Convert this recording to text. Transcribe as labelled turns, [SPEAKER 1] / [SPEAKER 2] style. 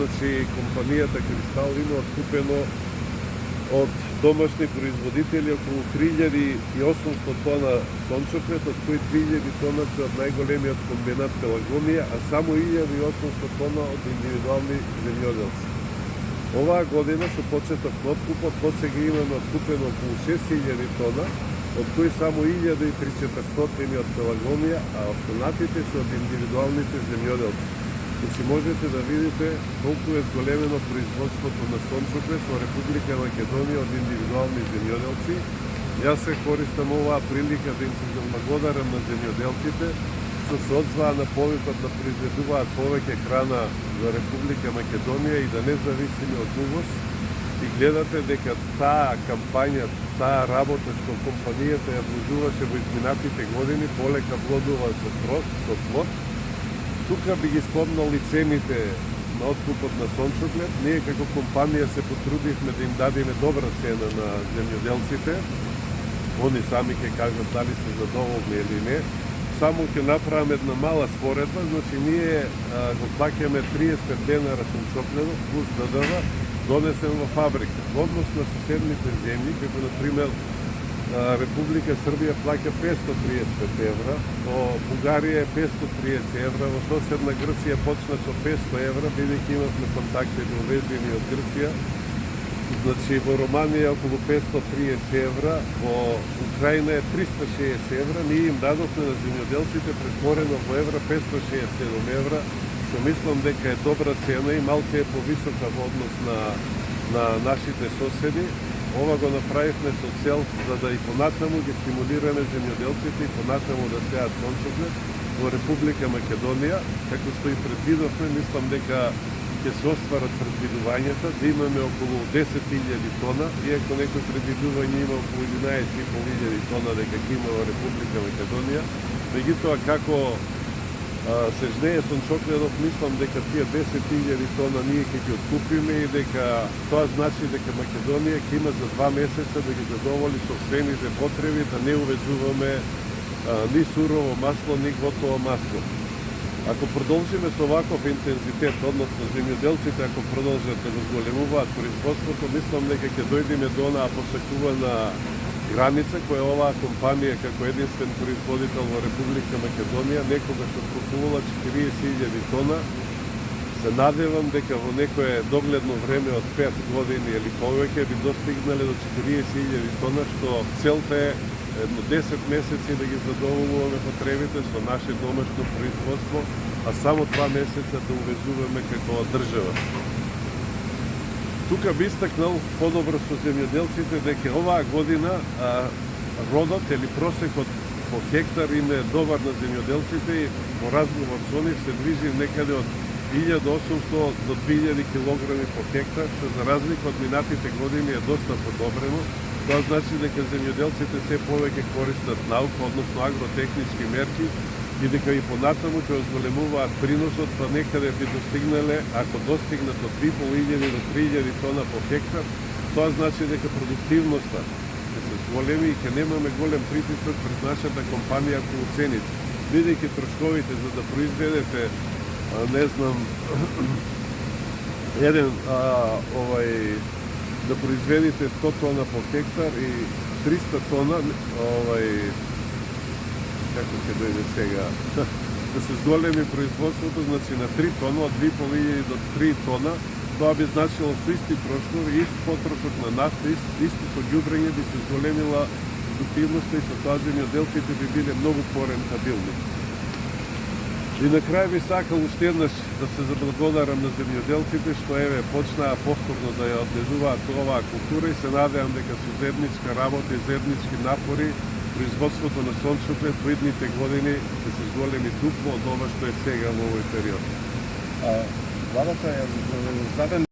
[SPEAKER 1] Значи, компанијата Кристал има откупено од домашни производители околу 3800 тона сончоклет, од кои 3000 тона се од најголемиот комбинат Пелагонија, а само 1800 тона од индивидуални земјоделци. Оваа година со почеток на откупот досега имаме откупено околу 6000 тона, од кои само 1300 од Пелагонија, а останатите се од индивидуалните земјоделци. Значи можете да видите колку е зголемено производството на сончоклет во Република Македонија од индивидуални земјоделци. Јас се користам оваа прилика да им се заблагодарам на земјоделците што се одзваа на повикот да произведуваат повеќе храна за Република Македонија и да не зависиме од увоз. И гледате дека таа кампања, таа работа што компанијата ја вложуваше во изминатите години полека влодува со плод. Тука би ги спомнал и цените на откупот на сончоклет. Ние како компанија се потрудивме да им дадеме добра цена на земјоделците. Они сами ќе кажат дали се задоволни или не. Само ќе направиме една мала споредба, значи ние го плаќаме 30 денара сончоклетот плюс ДДВ донесен во фабрика. Во однос на соседните земји, како например Република Србија плаќа 530 евра, во Бугарија е 530 евра, во соседна Грција почна со 500 евра, бидејќи имавме контакти довезени од Грција. Значи во Романија е околу 530 евра, во Украина е 360 евра, ние им дадовме на земјоделците претворено во евра 567 евра, што мислам дека е добра цена и малце е повисока во однос на нашите соседи. Ова го направивме со цел за да и понатаму ги стимулираме земјоделците и понатаму да сеат сончоклет во Република Македонија, како што и предвидовме, мислам дека ќе се остварат предвидувањата, да имаме околу 10.000 тона, иако некои предвидување има околу 11.500 тона дека ќе има во Република Македонија. Меѓутоа, како се жнее сончоклетот, мислам дека тие 10.000 тона ние ќе ги откупиме и дека тоа значи дека Македонија ќе има за 2 месеца да ги задоволи сопствените потреби, да не увезуваме ни сурово масло, ни готово масло. Ако продолжиме со ваков интензитет, односно земјоделците ако продолжат да го зголемуваат производството, мислам дека ќе дојдеме до онаа посакувана граница која оваа компанија како единствен производител во Република Македонија некогаш откупувала 40.000 тона. Се надевам дека во некое догледно време од 5 години или повеќе би достигнале до 40.000 тона, што целта е едно 10 месеци да ги задоволуваме потребите со наше домашно производство, а само 2 месеца да увезуваме како држава. Тука би истакнал подобро со земјоделците дека оваа година родот или просекот по хектар им е добар на земјоделците и во разговор со нив се движи некаде од 1800 до 2000 килограми по хектар, што за разлика од минатите години е доста подобрено. Тоа значи дека земјоделците се повеќе користат наука, односно агротехнички мерки, и дека и понатаму ќе зголемуваат приносот, па некаде би достигнале, ако достигнат од 2500 до 3000 тона по хектар, тоа значи дека продуктивноста ќе се зголеми и ќе немаме голем притисок пред нашата компанија околу цените. Бидејќи трошковите за да произведете, не знам, да произведите 100 тона по хектар и 300 тона, како ќе дојде сега, да се зголеми производството, значи на 3 тона, од 2500 до 3 тона, тоа би значило со исти трошкови, ист потрошок на нафта, истото ѓубрење би се зголемила продуктивноста и со тоа земјоделците би биле многу порентабилни. И на крај би сакал уште еднаш да се заблагодарам на земјоделците што почнаа повторно да ја одгледуваат оваа култура и се надевам дека со заедничка работа и заеднички напори производството на сончоклет во идните години ќе се зголеми дупло од ова што е сега во овој период.
[SPEAKER 2] Владата е заден